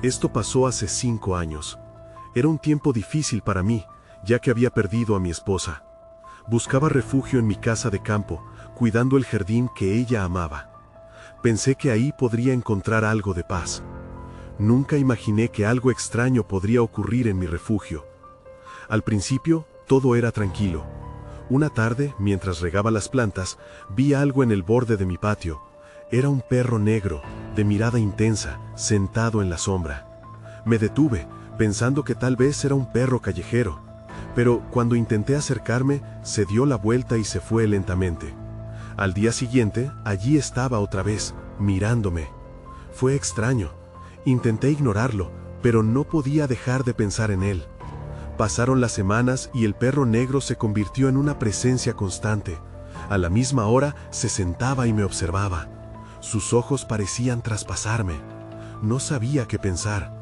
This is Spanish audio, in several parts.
Esto pasó hace 5 años. Era un tiempo difícil para mí, ya que había perdido a mi esposa. Buscaba refugio en mi casa de campo, cuidando el jardín que ella amaba. Pensé que ahí podría encontrar algo de paz. Nunca imaginé que algo extraño podría ocurrir en mi refugio. Al principio, todo era tranquilo. Una tarde, mientras regaba las plantas, vi algo en el borde de mi patio. Era un perro negro, de mirada intensa, sentado en la sombra. Me detuve, pensando que tal vez era un perro callejero, pero cuando intenté acercarme, se dio la vuelta y se fue lentamente. Al día siguiente, allí estaba otra vez, mirándome. Fue extraño. Intenté ignorarlo, pero no podía dejar de pensar en él. Pasaron las semanas y el perro negro se convirtió en una presencia constante. A la misma hora se sentaba y me observaba. Sus ojos parecían traspasarme. No sabía qué pensar.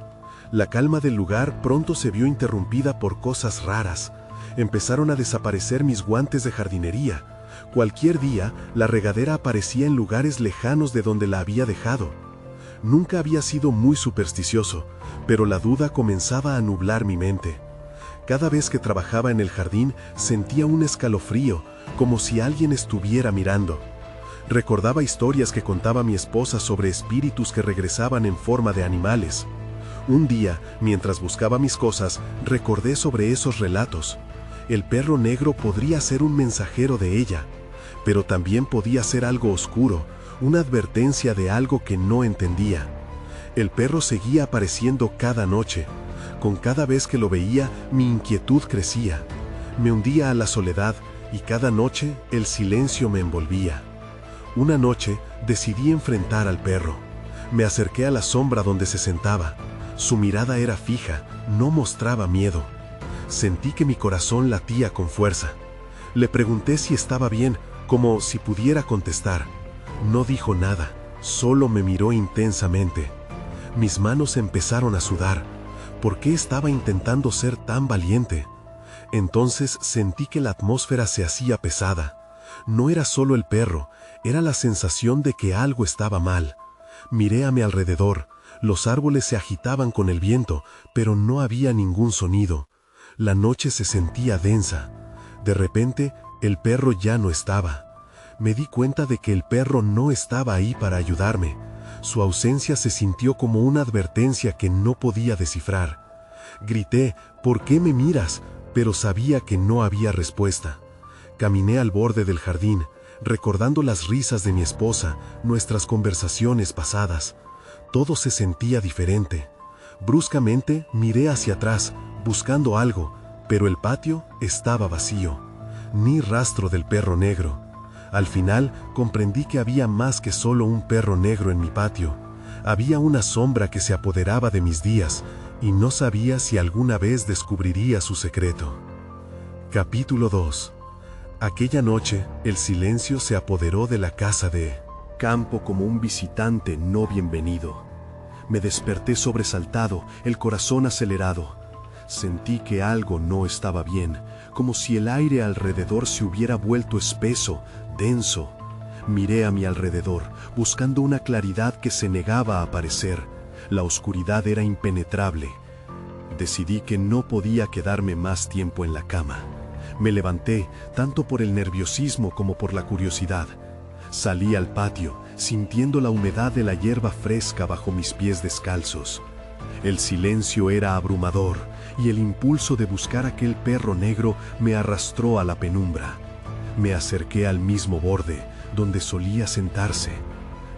La calma del lugar pronto se vio interrumpida por cosas raras. Empezaron a desaparecer mis guantes de jardinería. Cualquier día, la regadera aparecía en lugares lejanos de donde la había dejado. Nunca había sido muy supersticioso, pero la duda comenzaba a nublar mi mente. Cada vez que trabajaba en el jardín, sentía un escalofrío, como si alguien estuviera mirando. Recordaba historias que contaba mi esposa sobre espíritus que regresaban en forma de animales. Un día, mientras buscaba mis cosas, recordé sobre esos relatos. El perro negro podría ser un mensajero de ella, pero también podía ser algo oscuro, una advertencia de algo que no entendía. El perro seguía apareciendo cada noche. Con cada vez que lo veía, mi inquietud crecía. Me hundía a la soledad y cada noche el silencio me envolvía. Una noche decidí enfrentar al perro. Me acerqué a la sombra donde se sentaba. Su mirada era fija, no mostraba miedo. Sentí que mi corazón latía con fuerza. Le pregunté si estaba bien, como si pudiera contestar. No dijo nada, solo me miró intensamente. Mis manos empezaron a sudar. ¿Por qué estaba intentando ser tan valiente? Entonces sentí que la atmósfera se hacía pesada. No era solo el perro, era la sensación de que algo estaba mal. Miré a mi alrededor. Los árboles se agitaban con el viento, pero no había ningún sonido. La noche se sentía densa. De repente, el perro ya no estaba. Me di cuenta de que el perro no estaba ahí para ayudarme. Su ausencia se sintió como una advertencia que no podía descifrar. Grité, ¿por qué me miras? Pero sabía que no había respuesta. Caminé al borde del jardín, recordando las risas de mi esposa, nuestras conversaciones pasadas. Todo se sentía diferente. Bruscamente miré hacia atrás, buscando algo, pero el patio estaba vacío. Ni rastro del perro negro. Al final comprendí que había más que solo un perro negro en mi patio. Había una sombra que se apoderaba de mis días, y no sabía si alguna vez descubriría su secreto. Capítulo 2. Aquella noche, el silencio se apoderó de la casa de campo como un visitante no bienvenido. Me desperté sobresaltado, el corazón acelerado. Sentí que algo no estaba bien, como si el aire alrededor se hubiera vuelto espeso, denso. Miré a mi alrededor, buscando una claridad que se negaba a aparecer. La oscuridad era impenetrable. Decidí que no podía quedarme más tiempo en la cama. Me levanté, tanto por el nerviosismo como por la curiosidad. Salí al patio, sintiendo la humedad de la hierba fresca bajo mis pies descalzos. El silencio era abrumador, y el impulso de buscar aquel perro negro me arrastró a la penumbra. Me acerqué al mismo borde, donde solía sentarse.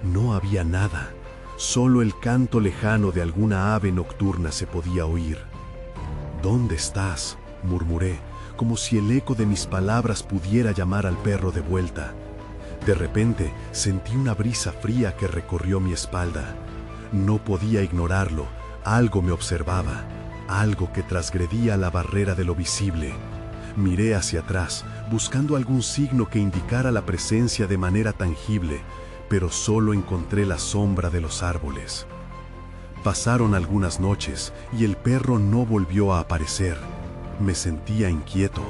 No había nada, solo el canto lejano de alguna ave nocturna se podía oír. ¿Dónde estás?, murmuré, como si el eco de mis palabras pudiera llamar al perro de vuelta. De repente, sentí una brisa fría que recorrió mi espalda. No podía ignorarlo, algo me observaba, algo que transgredía la barrera de lo visible. Miré hacia atrás, buscando algún signo que indicara la presencia de manera tangible, pero solo encontré la sombra de los árboles. Pasaron algunas noches y el perro no volvió a aparecer. Me sentía inquieto.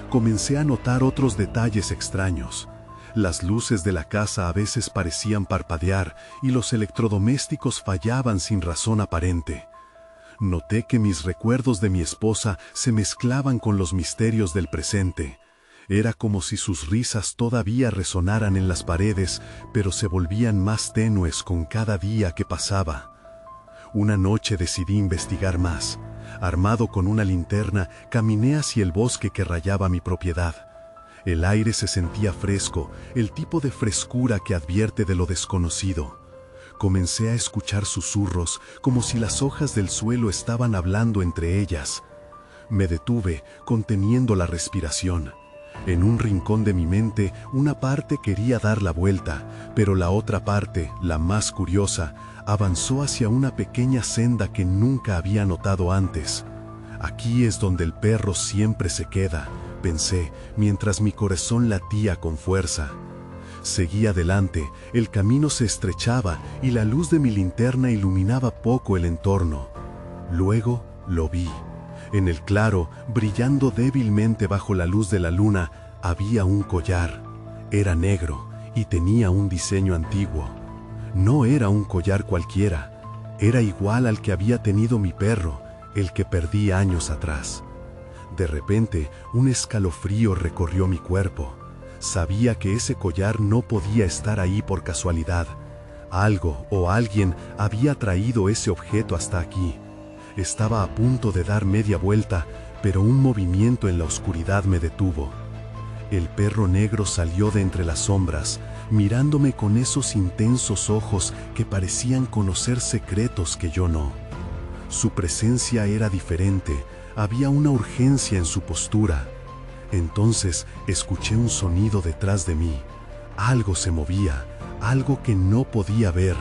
Comencé a notar otros detalles extraños. Las luces de la casa a veces parecían parpadear y los electrodomésticos fallaban sin razón aparente. Noté que mis recuerdos de mi esposa se mezclaban con los misterios del presente. Era como si sus risas todavía resonaran en las paredes, pero se volvían más tenues con cada día que pasaba. Una noche decidí investigar más. Armado con una linterna, caminé hacia el bosque que rayaba mi propiedad. El aire se sentía fresco, el tipo de frescura que advierte de lo desconocido. Comencé a escuchar susurros, como si las hojas del suelo estaban hablando entre ellas. Me detuve, conteniendo la respiración. En un rincón de mi mente, una parte quería dar la vuelta, pero la otra parte, la más curiosa, avanzó hacia una pequeña senda que nunca había notado antes. Aquí es donde el perro siempre se queda, pensé, mientras mi corazón latía con fuerza. Seguí adelante, el camino se estrechaba y la luz de mi linterna iluminaba poco el entorno. Luego lo vi. En el claro, brillando débilmente bajo la luz de la luna, había un collar. Era negro y tenía un diseño antiguo. No era un collar cualquiera, era igual al que había tenido mi perro, el que perdí años atrás. De repente, un escalofrío recorrió mi cuerpo. Sabía que ese collar no podía estar ahí por casualidad. Algo o alguien había traído ese objeto hasta aquí. Estaba a punto de dar media vuelta, pero un movimiento en la oscuridad me detuvo. El perro negro salió de entre las sombras, mirándome con esos intensos ojos que parecían conocer secretos que yo no. Su presencia era diferente, había una urgencia en su postura. Entonces escuché un sonido detrás de mí. Algo se movía, algo que no podía ver.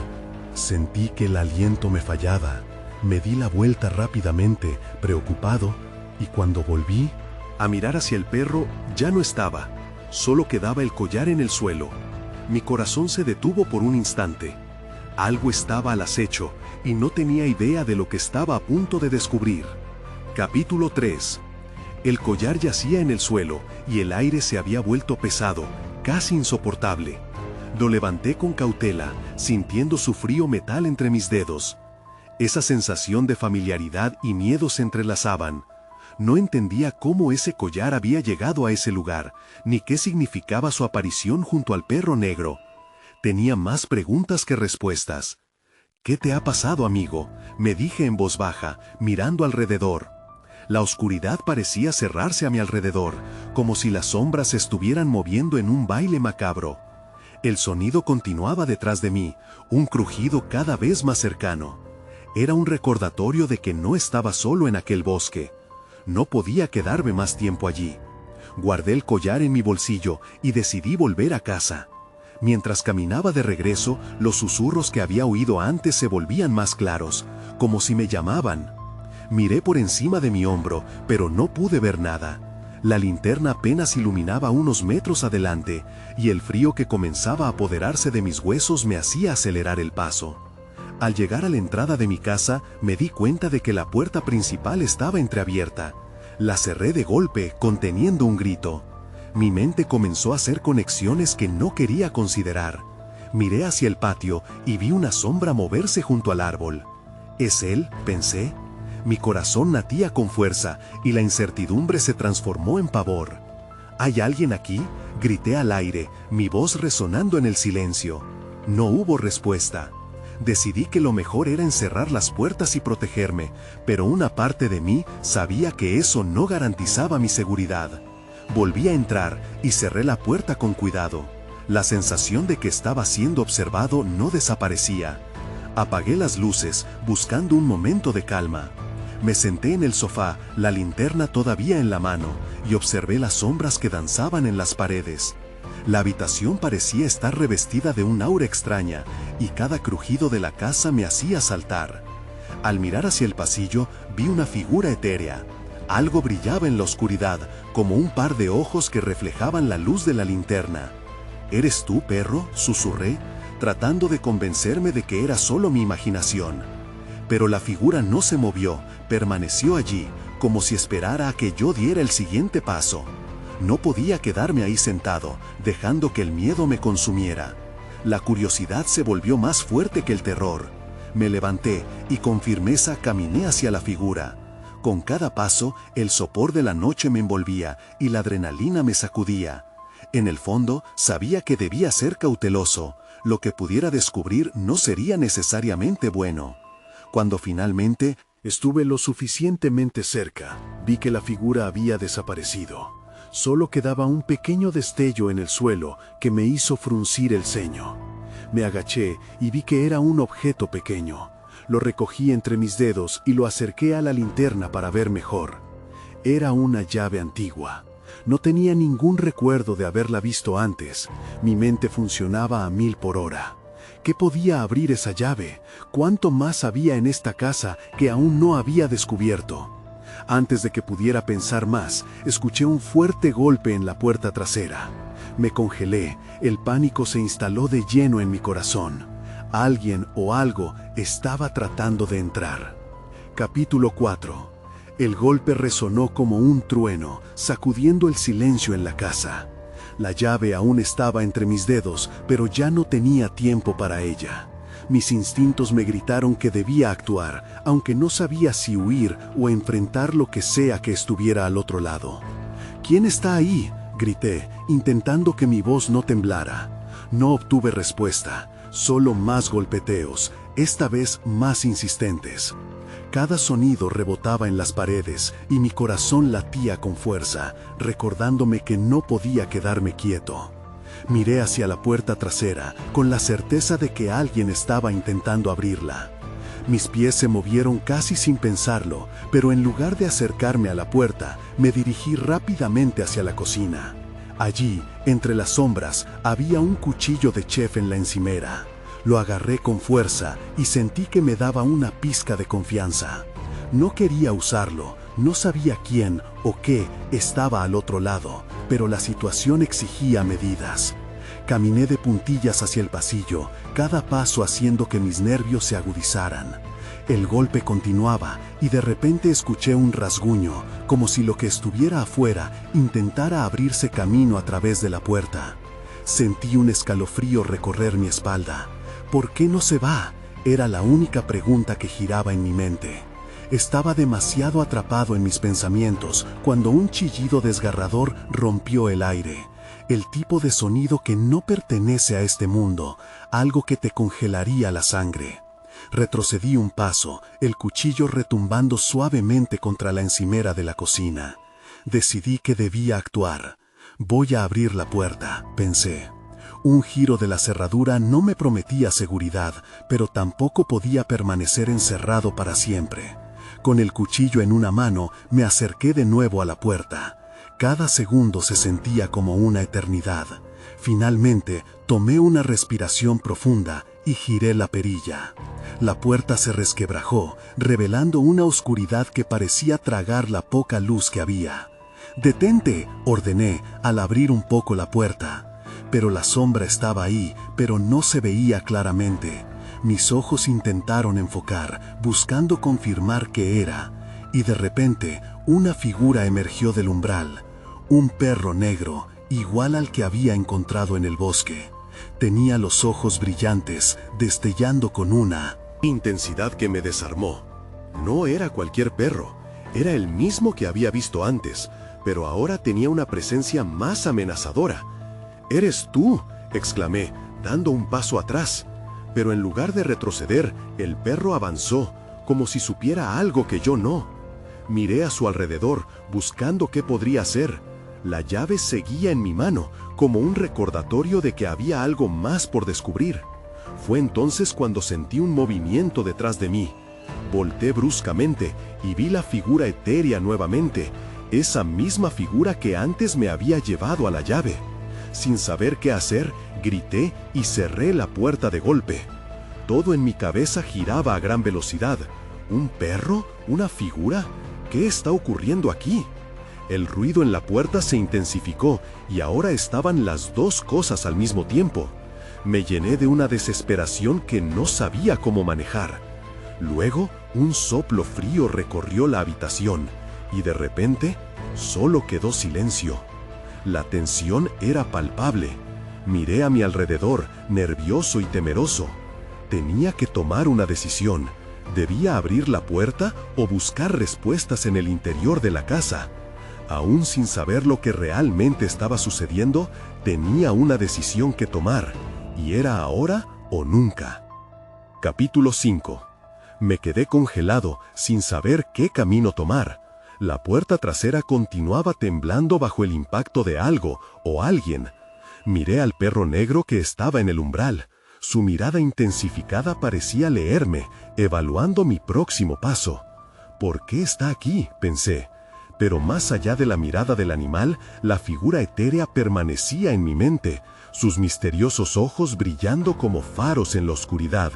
Sentí que el aliento me fallaba. Me di la vuelta rápidamente, preocupado, y cuando volví a mirar hacia el perro, ya no estaba. Solo quedaba el collar en el suelo. Mi corazón se detuvo por un instante. Algo estaba al acecho, y no tenía idea de lo que estaba a punto de descubrir. Capítulo 3. El collar yacía en el suelo, y el aire se había vuelto pesado, casi insoportable. Lo levanté con cautela, sintiendo su frío metal entre mis dedos. Esa sensación de familiaridad y miedo se entrelazaban. No entendía cómo ese collar había llegado a ese lugar, ni qué significaba su aparición junto al perro negro. Tenía más preguntas que respuestas. «¿Qué te ha pasado, amigo?», me dije en voz baja, mirando alrededor. La oscuridad parecía cerrarse a mi alrededor, como si las sombras se estuvieran moviendo en un baile macabro. El sonido continuaba detrás de mí, un crujido cada vez más cercano. Era un recordatorio de que no estaba solo en aquel bosque. No podía quedarme más tiempo allí. Guardé el collar en mi bolsillo y decidí volver a casa. Mientras caminaba de regreso, los susurros que había oído antes se volvían más claros, como si me llamaban. Miré por encima de mi hombro, pero no pude ver nada. La linterna apenas iluminaba unos metros adelante, y el frío que comenzaba a apoderarse de mis huesos me hacía acelerar el paso. Al llegar a la entrada de mi casa, me di cuenta de que la puerta principal estaba entreabierta. La cerré de golpe, conteniendo un grito. Mi mente comenzó a hacer conexiones que no quería considerar. Miré hacia el patio y vi una sombra moverse junto al árbol. ¿Es él?, pensé. Mi corazón latía con fuerza y la incertidumbre se transformó en pavor. ¿Hay alguien aquí?, grité al aire, mi voz resonando en el silencio. No hubo respuesta. Decidí que lo mejor era encerrar las puertas y protegerme, pero una parte de mí sabía que eso no garantizaba mi seguridad. Volví a entrar y cerré la puerta con cuidado. La sensación de que estaba siendo observado no desaparecía. Apagué las luces, buscando un momento de calma. Me senté en el sofá, la linterna todavía en la mano, y observé las sombras que danzaban en las paredes. La habitación parecía estar revestida de un aura extraña, y cada crujido de la casa me hacía saltar. Al mirar hacia el pasillo, vi una figura etérea. Algo brillaba en la oscuridad, como un par de ojos que reflejaban la luz de la linterna. «¿Eres tú, perro?», susurré, tratando de convencerme de que era solo mi imaginación. Pero la figura no se movió, permaneció allí, como si esperara a que yo diera el siguiente paso. No podía quedarme ahí sentado, dejando que el miedo me consumiera. La curiosidad se volvió más fuerte que el terror. Me levanté y con firmeza caminé hacia la figura. Con cada paso, el sopor de la noche me envolvía y la adrenalina me sacudía. En el fondo, sabía que debía ser cauteloso. Lo que pudiera descubrir no sería necesariamente bueno. Cuando finalmente estuve lo suficientemente cerca, vi que la figura había desaparecido. Solo quedaba un pequeño destello en el suelo que me hizo fruncir el ceño. Me agaché y vi que era un objeto pequeño. Lo recogí entre mis dedos y lo acerqué a la linterna para ver mejor. Era una llave antigua. No tenía ningún recuerdo de haberla visto antes. Mi mente funcionaba a 1000 por hora. ¿Qué podía abrir esa llave? ¿Cuánto más había en esta casa que aún no había descubierto? Antes de que pudiera pensar más, escuché un fuerte golpe en la puerta trasera. Me congelé, el pánico se instaló de lleno en mi corazón. Alguien o algo estaba tratando de entrar. Capítulo 4. El golpe resonó como un trueno, sacudiendo el silencio en la casa. La llave aún estaba entre mis dedos, pero ya no tenía tiempo para ella. Mis instintos me gritaron que debía actuar, aunque no sabía si huir o enfrentar lo que sea que estuviera al otro lado. ¿Quién está ahí?, grité, intentando que mi voz no temblara. No obtuve respuesta, solo más golpeteos, esta vez más insistentes. Cada sonido rebotaba en las paredes y mi corazón latía con fuerza, recordándome que no podía quedarme quieto. Miré hacia la puerta trasera, con la certeza de que alguien estaba intentando abrirla. Mis pies se movieron casi sin pensarlo, pero en lugar de acercarme a la puerta, me dirigí rápidamente hacia la cocina. Allí, entre las sombras, había un cuchillo de chef en la encimera. Lo agarré con fuerza y sentí que me daba una pizca de confianza. No quería usarlo, no sabía quién o qué estaba al otro lado, pero la situación exigía medidas. Caminé de puntillas hacia el pasillo, cada paso haciendo que mis nervios se agudizaran. El golpe continuaba y de repente escuché un rasguño, como si lo que estuviera afuera intentara abrirse camino a través de la puerta. Sentí un escalofrío recorrer mi espalda. ¿Por qué no se va?, era la única pregunta que giraba en mi mente. Estaba demasiado atrapado en mis pensamientos cuando un chillido desgarrador rompió el aire. El tipo de sonido que no pertenece a este mundo, algo que te congelaría la sangre. Retrocedí un paso, el cuchillo retumbando suavemente contra la encimera de la cocina. Decidí que debía actuar. Voy a abrir la puerta, pensé. Un giro de la cerradura no me prometía seguridad, pero tampoco podía permanecer encerrado para siempre. Con el cuchillo en una mano, me acerqué de nuevo a la puerta. Cada segundo se sentía como una eternidad. Finalmente, tomé una respiración profunda y giré la perilla. La puerta se resquebrajó, revelando una oscuridad que parecía tragar la poca luz que había. «¡Detente!», ordené al abrir un poco la puerta. Pero la sombra estaba ahí, pero no se veía claramente. Mis ojos intentaron enfocar, buscando confirmar qué era, y de repente una figura emergió del umbral. Un perro negro, igual al que había encontrado en el bosque. Tenía los ojos brillantes, destellando con una intensidad que me desarmó. No era cualquier perro, era el mismo que había visto antes, pero ahora tenía una presencia más amenazadora. «¡Eres tú!», exclamé, dando un paso atrás. Pero en lugar de retroceder, el perro avanzó, como si supiera algo que yo no. Miré a su alrededor, buscando qué podría hacer. La llave seguía en mi mano, como un recordatorio de que había algo más por descubrir. Fue entonces cuando sentí un movimiento detrás de mí. Volté bruscamente y vi la figura etérea nuevamente, esa misma figura que antes me había llevado a la llave. Sin saber qué hacer, grité y cerré la puerta de golpe. Todo en mi cabeza giraba a gran velocidad. ¿Un perro? ¿Una figura? ¿Qué está ocurriendo aquí? El ruido en la puerta se intensificó y ahora estaban las dos cosas al mismo tiempo. Me llené de una desesperación que no sabía cómo manejar. Luego, un soplo frío recorrió la habitación y de repente, solo quedó silencio. La tensión era palpable. Miré a mi alrededor, nervioso y temeroso. Tenía que tomar una decisión. ¿Debía abrir la puerta o buscar respuestas en el interior de la casa? Aún sin saber lo que realmente estaba sucediendo, tenía una decisión que tomar, y era ahora o nunca. Capítulo 5. Me quedé congelado, sin saber qué camino tomar. La puerta trasera continuaba temblando bajo el impacto de algo o alguien. Miré al perro negro que estaba en el umbral. Su mirada intensificada parecía leerme, evaluando mi próximo paso. ¿Por qué está aquí?, pensé. Pero más allá de la mirada del animal, la figura etérea permanecía en mi mente, sus misteriosos ojos brillando como faros en la oscuridad.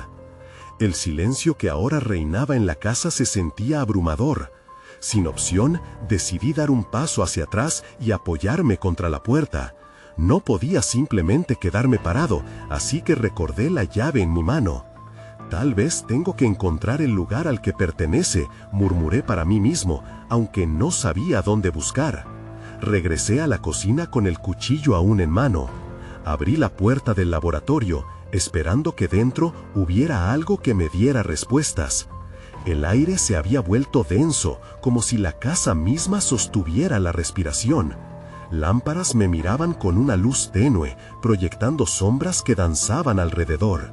El silencio que ahora reinaba en la casa se sentía abrumador. Sin opción, decidí dar un paso hacia atrás y apoyarme contra la puerta. No podía simplemente quedarme parado, así que recordé la llave en mi mano. Tal vez tengo que encontrar el lugar al que pertenece, murmuré para mí mismo, aunque no sabía dónde buscar. Regresé a la cocina con el cuchillo aún en mano. Abrí la puerta del laboratorio, esperando que dentro hubiera algo que me diera respuestas. El aire se había vuelto denso, como si la casa misma sostuviera la respiración. Lámparas me miraban con una luz tenue, proyectando sombras que danzaban alrededor.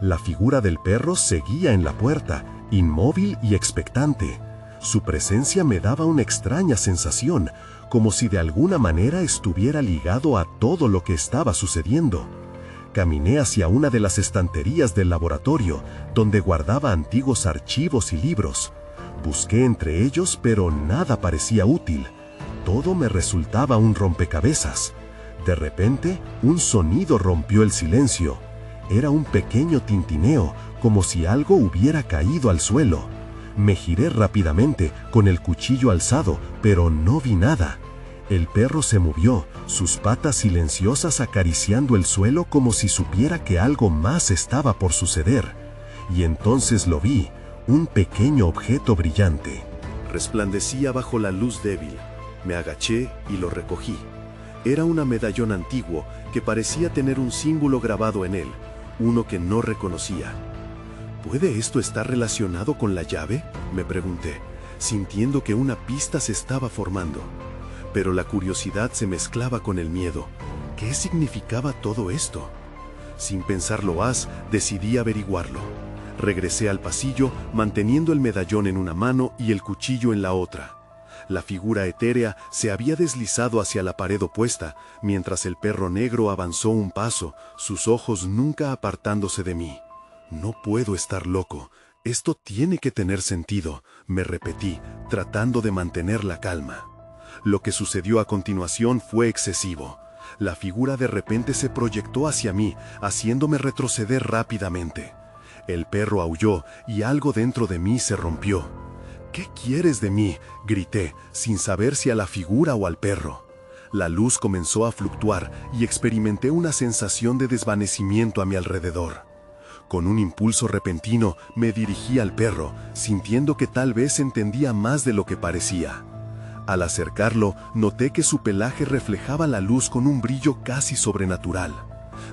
La figura del perro seguía en la puerta, inmóvil y expectante. Su presencia me daba una extraña sensación, como si de alguna manera estuviera ligado a todo lo que estaba sucediendo. Caminé hacia una de las estanterías del laboratorio, donde guardaba antiguos archivos y libros. Busqué entre ellos, pero nada parecía útil. Todo me resultaba un rompecabezas. De repente, un sonido rompió el silencio. Era un pequeño tintineo, como si algo hubiera caído al suelo. Me giré rápidamente, con el cuchillo alzado, pero no vi nada. El perro se movió, sus patas silenciosas acariciando el suelo como si supiera que algo más estaba por suceder. Y entonces lo vi, un pequeño objeto brillante. Resplandecía bajo la luz débil. Me agaché y lo recogí. Era un medallón antiguo que parecía tener un símbolo grabado en él, uno que no reconocía. ¿Puede esto estar relacionado con la llave?, me pregunté, sintiendo que una pista se estaba formando. Pero la curiosidad se mezclaba con el miedo. ¿Qué significaba todo esto? Sin pensarlo más, decidí averiguarlo. Regresé al pasillo, manteniendo el medallón en una mano y el cuchillo en la otra. La figura etérea se había deslizado hacia la pared opuesta, mientras el perro negro avanzó un paso, sus ojos nunca apartándose de mí. No puedo estar loco. Esto tiene que tener sentido, me repetí, tratando de mantener la calma. Lo que sucedió a continuación fue excesivo. La figura de repente se proyectó hacia mí, haciéndome retroceder rápidamente. El perro aulló y algo dentro de mí se rompió. «¿Qué quieres de mí?», grité, sin saber si a la figura o al perro. La luz comenzó a fluctuar y experimenté una sensación de desvanecimiento a mi alrededor. Con un impulso repentino me dirigí al perro, sintiendo que tal vez entendía más de lo que parecía. Al acercarlo, noté que su pelaje reflejaba la luz con un brillo casi sobrenatural.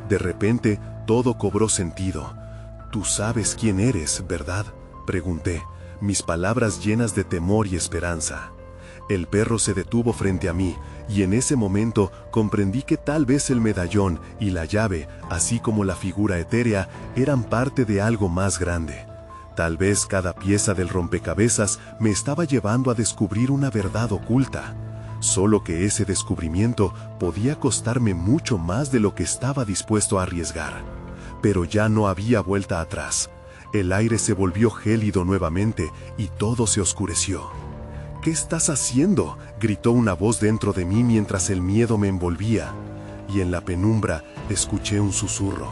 De repente, todo cobró sentido. «Tú sabes quién eres, ¿verdad?», pregunté, mis palabras llenas de temor y esperanza. El perro se detuvo frente a mí, y en ese momento comprendí que tal vez el medallón y la llave, así como la figura etérea, eran parte de algo más grande. Tal vez cada pieza del rompecabezas me estaba llevando a descubrir una verdad oculta. Solo que ese descubrimiento podía costarme mucho más de lo que estaba dispuesto a arriesgar. Pero ya no había vuelta atrás. El aire se volvió gélido nuevamente y todo se oscureció. «¿Qué estás haciendo?», gritó una voz dentro de mí mientras el miedo me envolvía. Y en la penumbra escuché un susurro.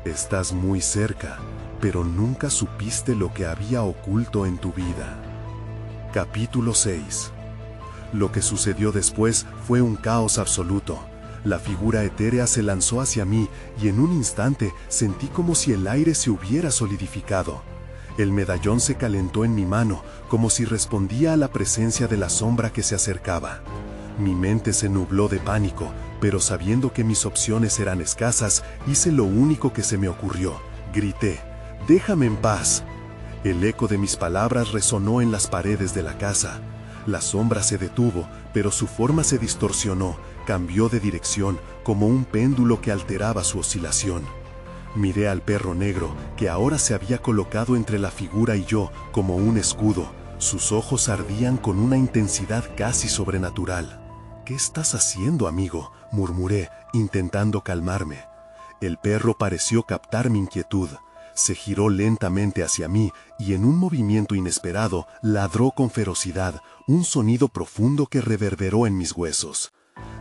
«Estás muy cerca, pero nunca supiste lo que había oculto en tu vida». Capítulo 6. Lo que sucedió después fue un caos absoluto. La figura etérea se lanzó hacia mí y en un instante sentí como si el aire se hubiera solidificado. El medallón se calentó en mi mano, como si respondía a la presencia de la sombra que se acercaba. Mi mente se nubló de pánico, pero sabiendo que mis opciones eran escasas, hice lo único que se me ocurrió. Grité, déjame en paz. El eco de mis palabras resonó en las paredes de la casa. La sombra se detuvo, pero su forma se distorsionó, cambió de dirección, como un péndulo que alteraba su oscilación. Miré al perro negro, que ahora se había colocado entre la figura y yo, como un escudo. Sus ojos ardían con una intensidad casi sobrenatural. «¿Qué estás haciendo, amigo?», murmuré, intentando calmarme. El perro pareció captar mi inquietud. Se giró lentamente hacia mí y en un movimiento inesperado ladró con ferocidad, un sonido profundo que reverberó en mis huesos.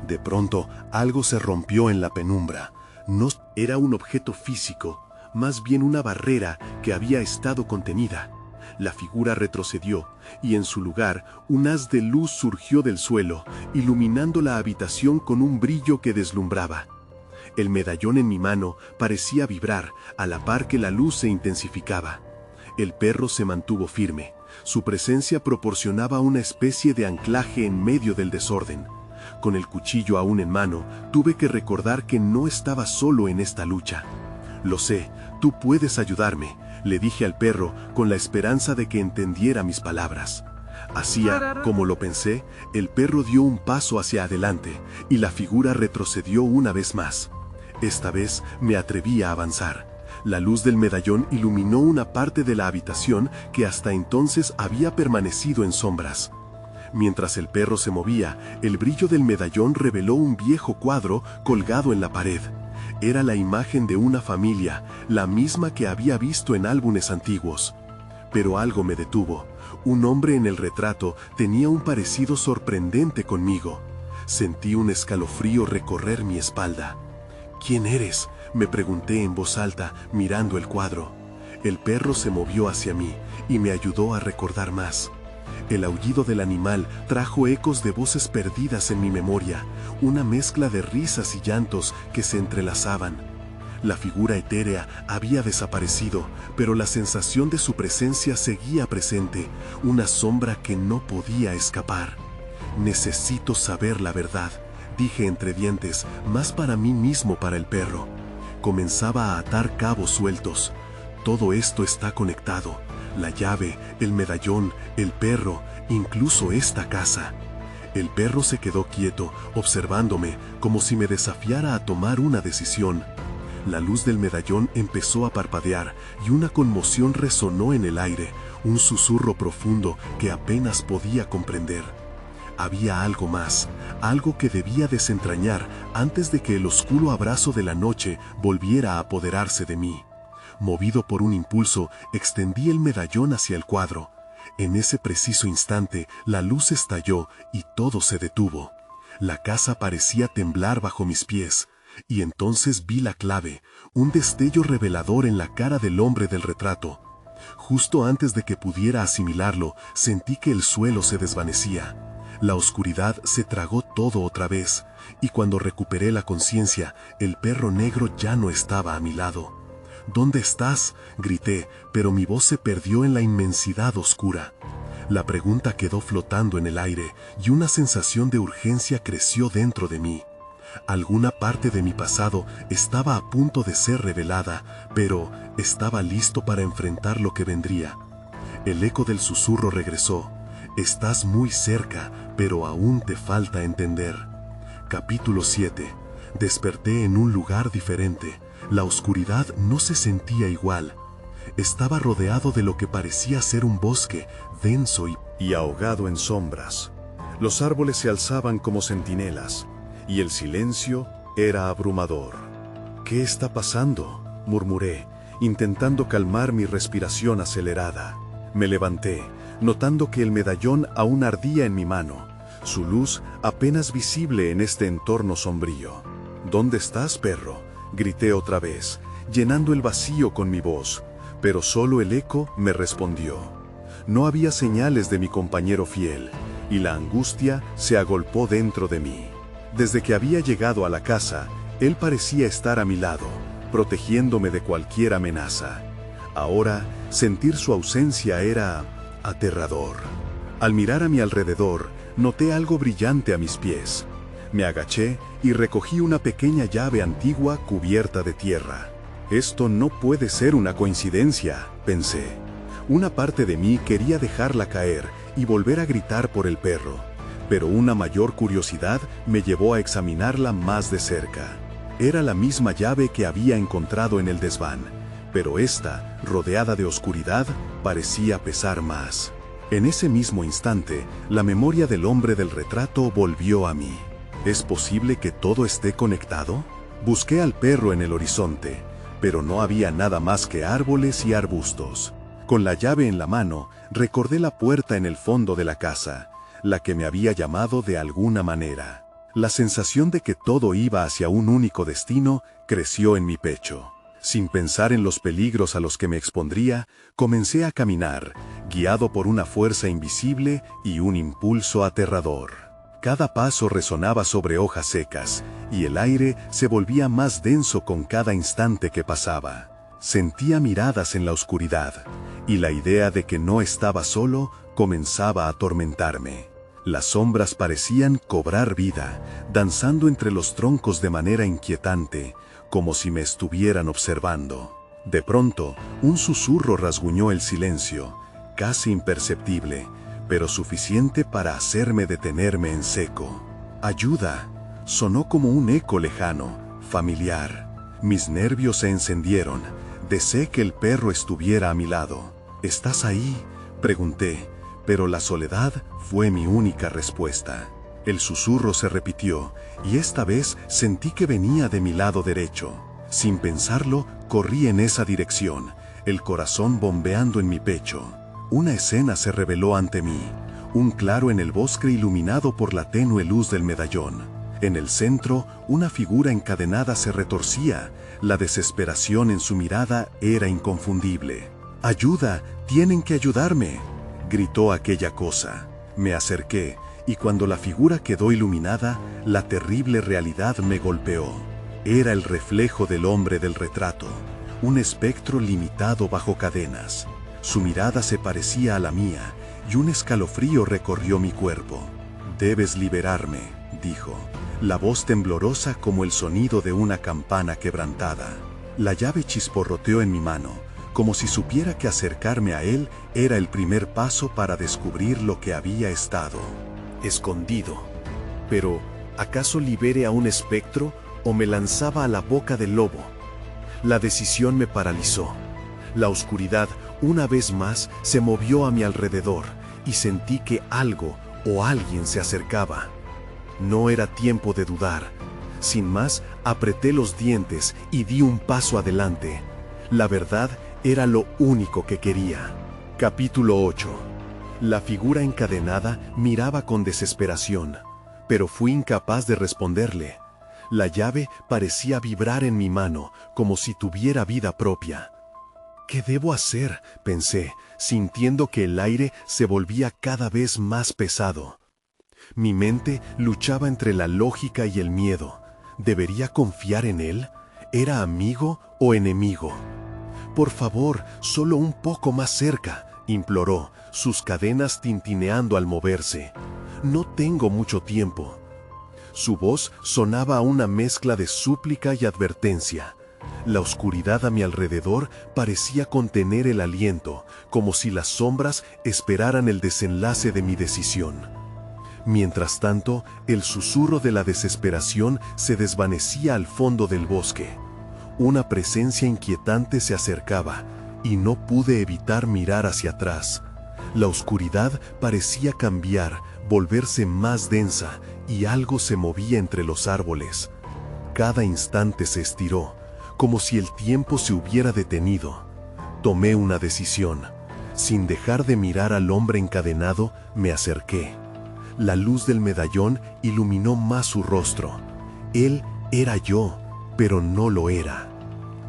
De pronto, algo se rompió en la penumbra. No era un objeto físico, más bien una barrera que había estado contenida. La figura retrocedió y en su lugar un haz de luz surgió del suelo, iluminando la habitación con un brillo que deslumbraba. El medallón en mi mano parecía vibrar a la par que la luz se intensificaba. El perro se mantuvo firme. Su presencia proporcionaba una especie de anclaje en medio del desorden. Con el cuchillo aún en mano, tuve que recordar que no estaba solo en esta lucha. «Lo sé, tú puedes ayudarme», le dije al perro con la esperanza de que entendiera mis palabras. Hacía como lo pensé, el perro dio un paso hacia adelante y la figura retrocedió una vez más. Esta vez me atreví a avanzar. La luz del medallón iluminó una parte de la habitación que hasta entonces había permanecido en sombras. Mientras el perro se movía, el brillo del medallón reveló un viejo cuadro colgado en la pared. Era la imagen de una familia, la misma que había visto en álbumes antiguos. Pero algo me detuvo. Un hombre en el retrato tenía un parecido sorprendente conmigo. Sentí un escalofrío recorrer mi espalda. «¿Quién eres?», me pregunté en voz alta, mirando el cuadro. El perro se movió hacia mí y me ayudó a recordar más. El aullido del animal trajo ecos de voces perdidas en mi memoria, una mezcla de risas y llantos que se entrelazaban. La figura etérea había desaparecido, pero la sensación de su presencia seguía presente, una sombra que no podía escapar. «Necesito saber la verdad», dije entre dientes, más para mí mismo para el perro. Comenzaba a atar cabos sueltos. Todo esto está conectado. La llave, el medallón, el perro, incluso esta casa. El perro se quedó quieto, observándome, como si me desafiara a tomar una decisión. La luz del medallón empezó a parpadear y una conmoción resonó en el aire, un susurro profundo que apenas podía comprender. Había algo más, algo que debía desentrañar antes de que el oscuro abrazo de la noche volviera a apoderarse de mí. Movido por un impulso, extendí el medallón hacia el cuadro. En ese preciso instante, la luz estalló y todo se detuvo. La casa parecía temblar bajo mis pies, y entonces vi la clave, un destello revelador en la cara del hombre del retrato. Justo antes de que pudiera asimilarlo, sentí que el suelo se desvanecía. La oscuridad se tragó todo otra vez, y cuando recuperé la conciencia, el perro negro ya no estaba a mi lado. «¿Dónde estás?», grité, pero mi voz se perdió en la inmensidad oscura. La pregunta quedó flotando en el aire, y una sensación de urgencia creció dentro de mí. Alguna parte de mi pasado estaba a punto de ser revelada, pero estaba listo para enfrentar lo que vendría. El eco del susurro regresó. «Estás muy cerca, pero aún te falta entender». Capítulo 7. Desperté en un lugar diferente. La oscuridad no se sentía igual. Estaba rodeado de lo que parecía ser un bosque, denso y ahogado en sombras. Los árboles se alzaban como centinelas, y el silencio era abrumador. «¿Qué está pasando?», murmuré, intentando calmar mi respiración acelerada. Me levanté, notando que el medallón aún ardía en mi mano, su luz apenas visible en este entorno sombrío. «¿Dónde estás, perro?», grité otra vez, llenando el vacío con mi voz, pero solo el eco me respondió. No había señales de mi compañero fiel, y la angustia se agolpó dentro de mí. Desde que había llegado a la casa, él parecía estar a mi lado, protegiéndome de cualquier amenaza. Ahora, sentir su ausencia era aterrador. Al mirar a mi alrededor, noté algo brillante a mis pies. Me agaché y recogí una pequeña llave antigua cubierta de tierra. Esto no puede ser una coincidencia, pensé. Una parte de mí quería dejarla caer y volver a gritar por el perro, pero una mayor curiosidad me llevó a examinarla más de cerca. Era la misma llave que había encontrado en el desván, pero esta, rodeada de oscuridad, parecía pesar más. En ese mismo instante, la memoria del hombre del retrato volvió a mí. ¿Es posible que todo esté conectado? Busqué al perro en el horizonte, pero no había nada más que árboles y arbustos. Con la llave en la mano, recordé la puerta en el fondo de la casa, la que me había llamado de alguna manera. La sensación de que todo iba hacia un único destino creció en mi pecho. Sin pensar en los peligros a los que me expondría, comencé a caminar, guiado por una fuerza invisible y un impulso aterrador. Cada paso resonaba sobre hojas secas, y el aire se volvía más denso con cada instante que pasaba. Sentía miradas en la oscuridad, y la idea de que no estaba solo comenzaba a atormentarme. Las sombras parecían cobrar vida, danzando entre los troncos de manera inquietante, como si me estuvieran observando. De pronto, un susurro rasguñó el silencio, casi imperceptible, pero suficiente para hacerme detenerme en seco. ¡Ayuda! Sonó como un eco lejano, familiar. Mis nervios se encendieron. Deseé que el perro estuviera a mi lado. ¿Estás ahí?, pregunté, pero la soledad fue mi única respuesta. El susurro se repitió, y esta vez sentí que venía de mi lado derecho. Sin pensarlo, corrí en esa dirección, el corazón bombeando en mi pecho. Una escena se reveló ante mí, un claro en el bosque iluminado por la tenue luz del medallón. En el centro, una figura encadenada se retorcía. La desesperación en su mirada era inconfundible. ¡Ayuda! ¡Tienen que ayudarme!, gritó aquella cosa. Me acerqué, y cuando la figura quedó iluminada, la terrible realidad me golpeó. Era el reflejo del hombre del retrato, un espectro limitado bajo cadenas. Su mirada se parecía a la mía, y un escalofrío recorrió mi cuerpo. «Debes liberarme», dijo, la voz temblorosa como el sonido de una campana quebrantada. La llave chisporroteó en mi mano, como si supiera que acercarme a él era el primer paso para descubrir lo que había estado escondido. Pero, ¿acaso libere a un espectro o me lanzaba a la boca del lobo? La decisión me paralizó. La oscuridad, una vez más, se movió a mi alrededor y sentí que algo o alguien se acercaba. No era tiempo de dudar. Sin más, apreté los dientes y di un paso adelante. La verdad era lo único que quería. Capítulo 8. La figura encadenada miraba con desesperación, pero fui incapaz de responderle. La llave parecía vibrar en mi mano, como si tuviera vida propia. ¿Qué debo hacer?, pensé, sintiendo que el aire se volvía cada vez más pesado. Mi mente luchaba entre la lógica y el miedo. ¿Debería confiar en él? ¿Era amigo o enemigo? «Por favor, solo un poco más cerca», imploró, sus cadenas tintineando al moverse. «No tengo mucho tiempo». Su voz sonaba a una mezcla de súplica y advertencia. La oscuridad a mi alrededor parecía contener el aliento, como si las sombras esperaran el desenlace de mi decisión. Mientras tanto, el susurro de la desesperación se desvanecía al fondo del bosque. Una presencia inquietante se acercaba, y no pude evitar mirar hacia atrás. La oscuridad parecía cambiar, volverse más densa, y algo se movía entre los árboles. Cada instante se estiró, como si el tiempo se hubiera detenido. Tomé una decisión. Sin dejar de mirar al hombre encadenado, me acerqué. La luz del medallón iluminó más su rostro. Él era yo, pero no lo era.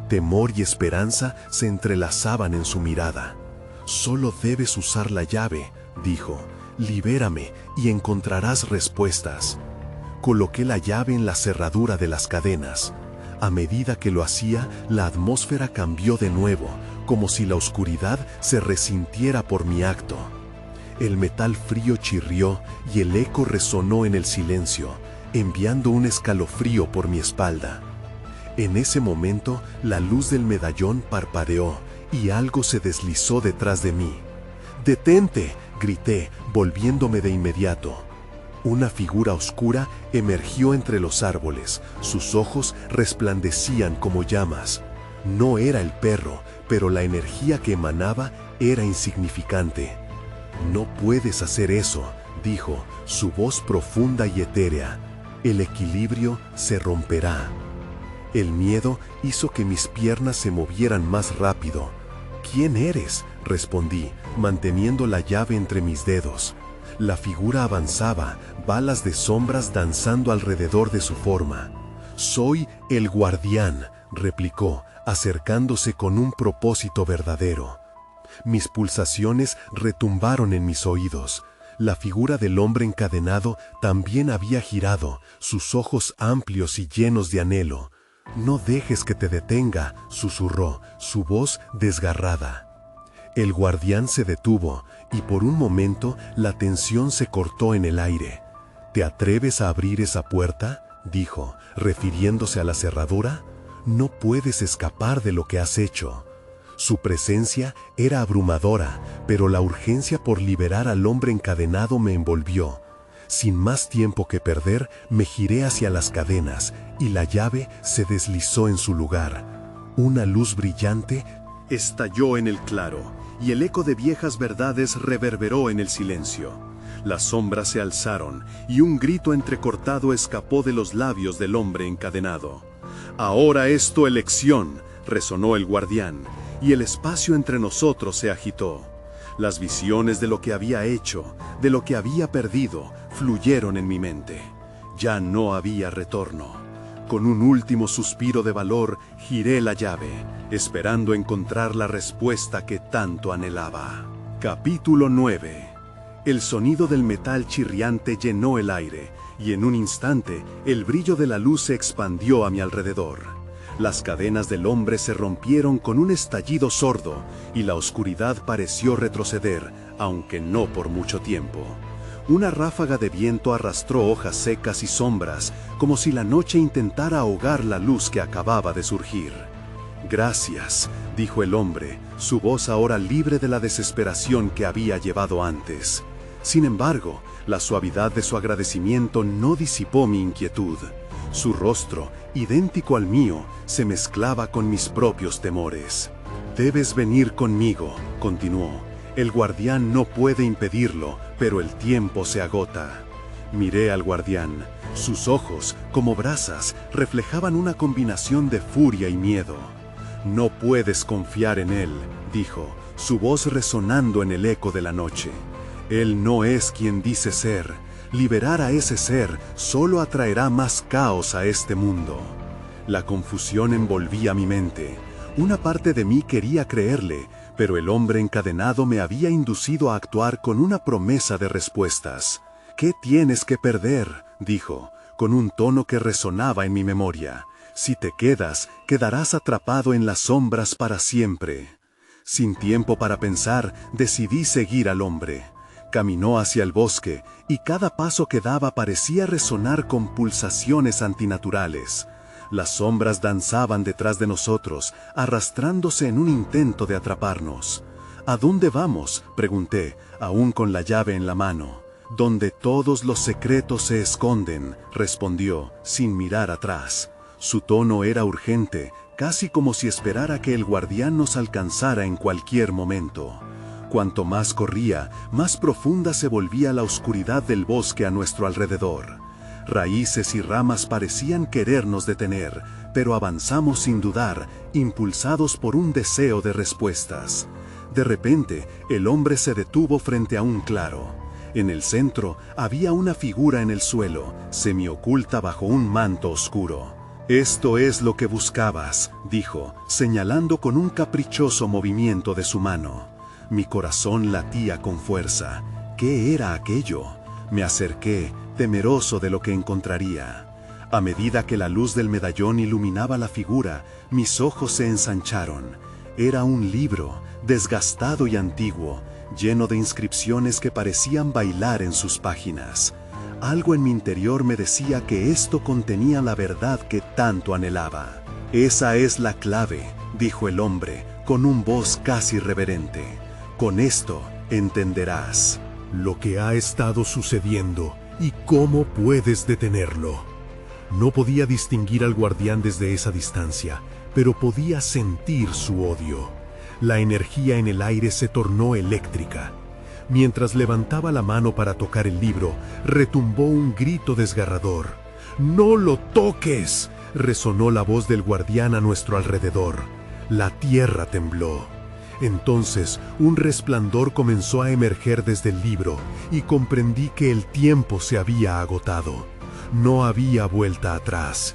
Temor y esperanza se entrelazaban en su mirada. «Solo debes usar la llave», dijo. «Libérame y encontrarás respuestas». Coloqué la llave en la cerradura de las cadenas. A medida que lo hacía, la atmósfera cambió de nuevo, como si la oscuridad se resintiera por mi acto. El metal frío chirrió y el eco resonó en el silencio, enviando un escalofrío por mi espalda. En ese momento, la luz del medallón parpadeó y algo se deslizó detrás de mí. ¡Detente!, grité, volviéndome de inmediato. Una figura oscura emergió entre los árboles. Sus ojos resplandecían como llamas. No era el perro, pero la energía que emanaba era insignificante. «No puedes hacer eso», dijo, su voz profunda y etérea. «El equilibrio se romperá». El miedo hizo que mis piernas se movieran más rápido. «¿Quién eres?», respondí, manteniendo la llave entre mis dedos. La figura avanzaba, balas de sombras danzando alrededor de su forma. «Soy el guardián», replicó, acercándose con un propósito verdadero. Mis pulsaciones retumbaron en mis oídos. La figura del hombre encadenado también había girado, sus ojos amplios y llenos de anhelo. «No dejes que te detenga», susurró, su voz desgarrada. El guardián se detuvo, y por un momento la tensión se cortó en el aire. «¿Te atreves a abrir esa puerta?», dijo, refiriéndose a la cerradura. «No puedes escapar de lo que has hecho». Su presencia era abrumadora, pero la urgencia por liberar al hombre encadenado me envolvió. Sin más tiempo que perder, me giré hacia las cadenas, y la llave se deslizó en su lugar. Una luz brillante estalló en el claro, y el eco de viejas verdades reverberó en el silencio. Las sombras se alzaron, y un grito entrecortado escapó de los labios del hombre encadenado. «Ahora es tu elección», resonó el guardián, y el espacio entre nosotros se agitó. Las visiones de lo que había hecho, de lo que había perdido, fluyeron en mi mente. Ya no había retorno. Con un último suspiro de valor, giré la llave, esperando encontrar la respuesta que tanto anhelaba. Capítulo 9. El sonido del metal chirriante llenó el aire, y en un instante, el brillo de la luz se expandió a mi alrededor. Las cadenas del hombre se rompieron con un estallido sordo, y la oscuridad pareció retroceder, aunque no por mucho tiempo. Una ráfaga de viento arrastró hojas secas y sombras, como si la noche intentara ahogar la luz que acababa de surgir. «Gracias», dijo el hombre, su voz ahora libre de la desesperación que había llevado antes. Sin embargo, la suavidad de su agradecimiento no disipó mi inquietud. Su rostro, idéntico al mío, se mezclaba con mis propios temores. «Debes venir conmigo», continuó. «El guardián no puede impedirlo, pero el tiempo se agota». Miré al guardián. Sus ojos, como brasas, reflejaban una combinación de furia y miedo. «No puedes confiar en él», dijo, su voz resonando en el eco de la noche. «Él no es quien dice ser. Liberar a ese ser solo atraerá más caos a este mundo». La confusión envolvía mi mente. Una parte de mí quería creerle, pero el hombre encadenado me había inducido a actuar con una promesa de respuestas. «¿Qué tienes que perder?», dijo, con un tono que resonaba en mi memoria. «Si te quedas, quedarás atrapado en las sombras para siempre». Sin tiempo para pensar, decidí seguir al hombre. Caminó hacia el bosque, y cada paso que daba parecía resonar con pulsaciones antinaturales. Las sombras danzaban detrás de nosotros, arrastrándose en un intento de atraparnos. «¿A dónde vamos?», pregunté, aún con la llave en la mano. «Donde todos los secretos se esconden», respondió, sin mirar atrás. Su tono era urgente, casi como si esperara que el guardián nos alcanzara en cualquier momento. Cuanto más corría, más profunda se volvía la oscuridad del bosque a nuestro alrededor. Raíces y ramas parecían querernos detener, pero avanzamos sin dudar, impulsados por un deseo de respuestas. De repente, el hombre se detuvo frente a un claro. En el centro había una figura en el suelo, semioculta bajo un manto oscuro. «Esto es lo que buscabas», dijo, señalando con un caprichoso movimiento de su mano. Mi corazón latía con fuerza. ¿Qué era aquello? Me acerqué, temeroso de lo que encontraría. A medida que la luz del medallón iluminaba la figura, mis ojos se ensancharon. Era un libro, desgastado y antiguo, lleno de inscripciones que parecían bailar en sus páginas. Algo en mi interior me decía que esto contenía la verdad que tanto anhelaba. Esa es la clave, dijo el hombre, con un voz casi reverente. Con esto entenderás lo que ha estado sucediendo y cómo puedes detenerlo. No podía distinguir al guardián desde esa distancia, pero podía sentir su odio. La energía en el aire se tornó eléctrica. Mientras levantaba la mano para tocar el libro, retumbó un grito desgarrador. ¡No lo toques!, resonó la voz del guardián a nuestro alrededor. La tierra tembló. Entonces, un resplandor comenzó a emerger desde el libro y comprendí que el tiempo se había agotado. No había vuelta atrás.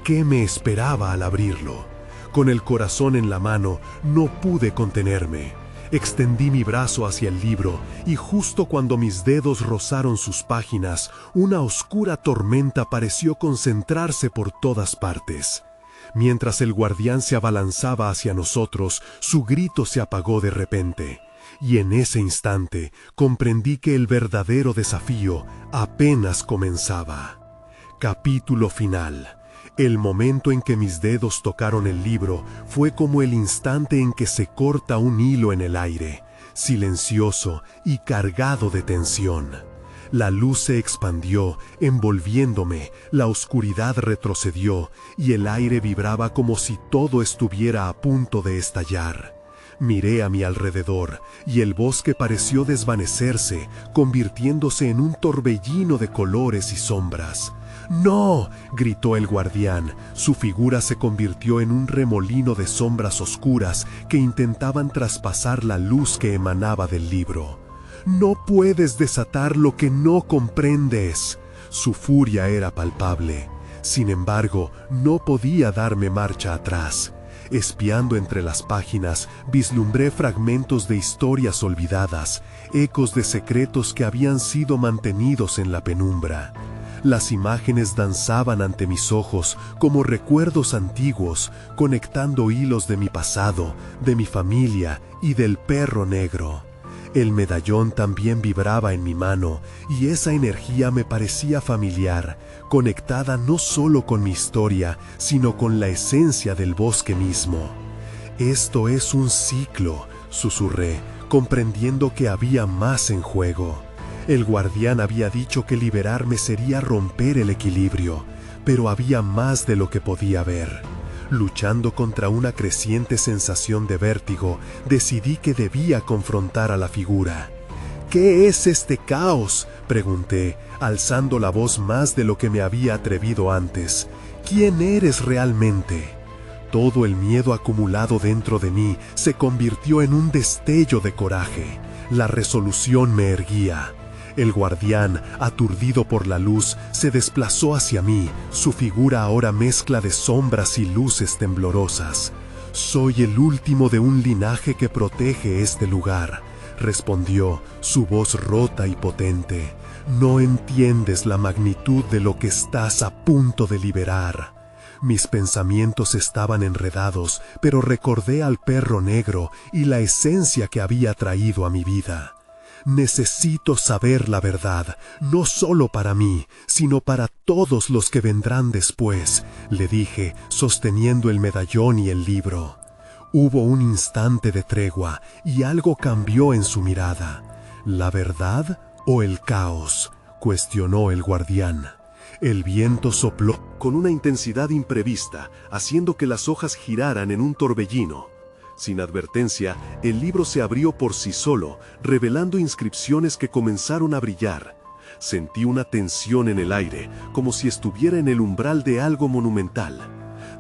¿Qué me esperaba al abrirlo? Con el corazón en la mano, no pude contenerme. Extendí mi brazo hacia el libro y justo cuando mis dedos rozaron sus páginas, una oscura tormenta pareció concentrarse por todas partes. Mientras el guardián se abalanzaba hacia nosotros, su grito se apagó de repente. Y en ese instante comprendí que el verdadero desafío apenas comenzaba. Capítulo final. El momento en que mis dedos tocaron el libro fue como el instante en que se corta un hilo en el aire, silencioso y cargado de tensión. La luz se expandió, envolviéndome, la oscuridad retrocedió y el aire vibraba como si todo estuviera a punto de estallar. Miré a mi alrededor y el bosque pareció desvanecerse, convirtiéndose en un torbellino de colores y sombras. ¡No!, gritó el guardián. Su figura se convirtió en un remolino de sombras oscuras que intentaban traspasar la luz que emanaba del libro. «No puedes desatar lo que no comprendes». Su furia era palpable. Sin embargo, no podía darme marcha atrás. Espiando entre las páginas, vislumbré fragmentos de historias olvidadas, ecos de secretos que habían sido mantenidos en la penumbra. Las imágenes danzaban ante mis ojos como recuerdos antiguos, conectando hilos de mi pasado, de mi familia y del perro negro. El medallón también vibraba en mi mano y esa energía me parecía familiar, conectada no solo con mi historia, sino con la esencia del bosque mismo. «Esto es un ciclo», susurré, comprendiendo que había más en juego. El guardián había dicho que liberarme sería romper el equilibrio, pero había más de lo que podía ver. Luchando contra una creciente sensación de vértigo, decidí que debía confrontar a la figura. «¿Qué es este caos?», pregunté, alzando la voz más de lo que me había atrevido antes. «¿Quién eres realmente?». Todo el miedo acumulado dentro de mí se convirtió en un destello de coraje. La resolución me erguía. El guardián, aturdido por la luz, se desplazó hacia mí, su figura ahora mezcla de sombras y luces temblorosas. «Soy el último de un linaje que protege este lugar», respondió, su voz rota y potente. «No entiendes la magnitud de lo que estás a punto de liberar». Mis pensamientos estaban enredados, pero recordé al perro negro y la esencia que había traído a mi vida. «Necesito saber la verdad, no solo para mí, sino para todos los que vendrán después», le dije, sosteniendo el medallón y el libro. Hubo un instante de tregua y algo cambió en su mirada. «¿La verdad o el caos?», cuestionó el guardián. El viento sopló con una intensidad imprevista, haciendo que las hojas giraran en un torbellino. Sin advertencia, el libro se abrió por sí solo, revelando inscripciones que comenzaron a brillar. Sentí una tensión en el aire, como si estuviera en el umbral de algo monumental.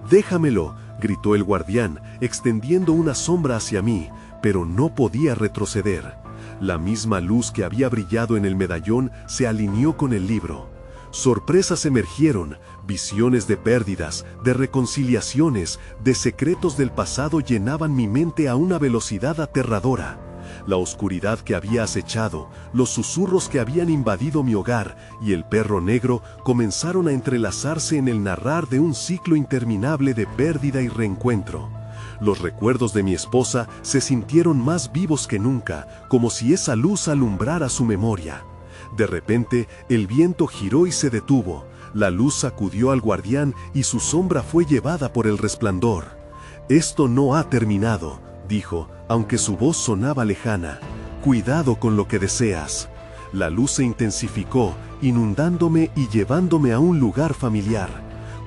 «Déjamelo», gritó el guardián, extendiendo una sombra hacia mí, pero no podía retroceder. La misma luz que había brillado en el medallón se alineó con el libro. Sorpresas emergieron, visiones de pérdidas, de reconciliaciones, de secretos del pasado llenaban mi mente a una velocidad aterradora. La oscuridad que había acechado, los susurros que habían invadido mi hogar y el perro negro comenzaron a entrelazarse en el narrar de un ciclo interminable de pérdida y reencuentro. Los recuerdos de mi esposa se sintieron más vivos que nunca, como si esa luz alumbrara su memoria. De repente, el viento giró y se detuvo. La luz sacudió al guardián y su sombra fue llevada por el resplandor. «Esto no ha terminado», dijo, aunque su voz sonaba lejana. «Cuidado con lo que deseas». La luz se intensificó, inundándome y llevándome a un lugar familiar.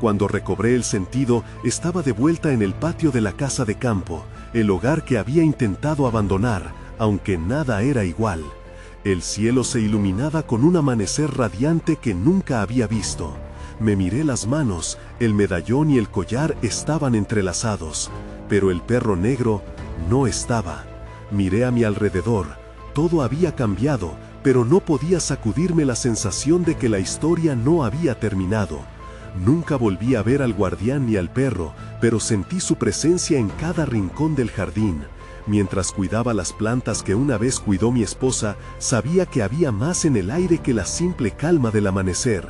Cuando recobré el sentido, estaba de vuelta en el patio de la casa de campo, el hogar que había intentado abandonar, aunque nada era igual. El cielo se iluminaba con un amanecer radiante que nunca había visto. Me miré las manos, el medallón y el collar estaban entrelazados, pero el perro negro no estaba. Miré a mi alrededor, todo había cambiado, pero no podía sacudirme la sensación de que la historia no había terminado. Nunca volví a ver al guardián ni al perro, pero sentí su presencia en cada rincón del jardín. Mientras cuidaba las plantas que una vez cuidó mi esposa, sabía que había más en el aire que la simple calma del amanecer.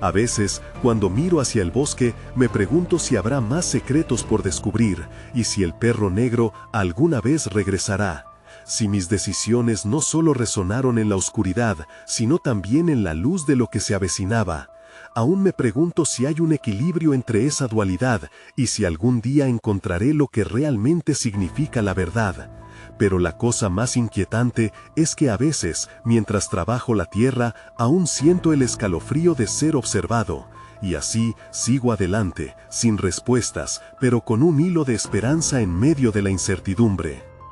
A veces, cuando miro hacia el bosque, me pregunto si habrá más secretos por descubrir, y si el perro negro alguna vez regresará. Si mis decisiones no solo resonaron en la oscuridad, sino también en la luz de lo que se avecinaba. Aún me pregunto si hay un equilibrio entre esa dualidad y si algún día encontraré lo que realmente significa la verdad. Pero la cosa más inquietante es que a veces, mientras trabajo la tierra, aún siento el escalofrío de ser observado. Y así sigo adelante, sin respuestas, pero con un hilo de esperanza en medio de la incertidumbre.